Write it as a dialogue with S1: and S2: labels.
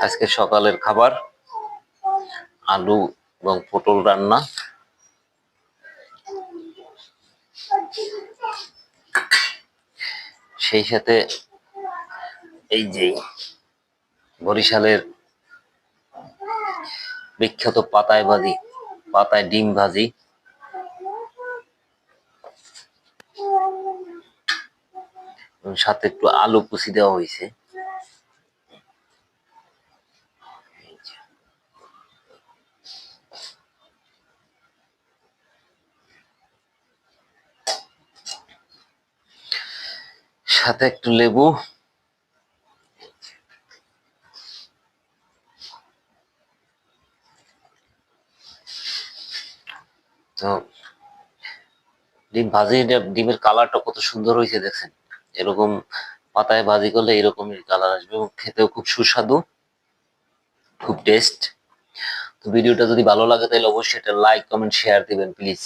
S1: আজকে সকালের খাবার আলু এবং পটল রান্না, সেই সাথে এই যে বরিশালের বিখ্যাত পাতায় ডিম ভাজি, সাথে একটু আলু কুচি দেওয়া হয়েছে। সাথে একটু লেবু। তো ডিমের কালারটা কত সুন্দর হয়েছে দেখছেন। এরকম পাতায় ভাজি করলে এরকমই কালার আসবে এবং খেতেও খুব সুস্বাদু, খুব টেস্ট। তো ভিডিওটা যদি ভালো লাগে তাহলে অবশ্যই একটা লাইক কমেন্ট শেয়ার দিবেন প্লিজ।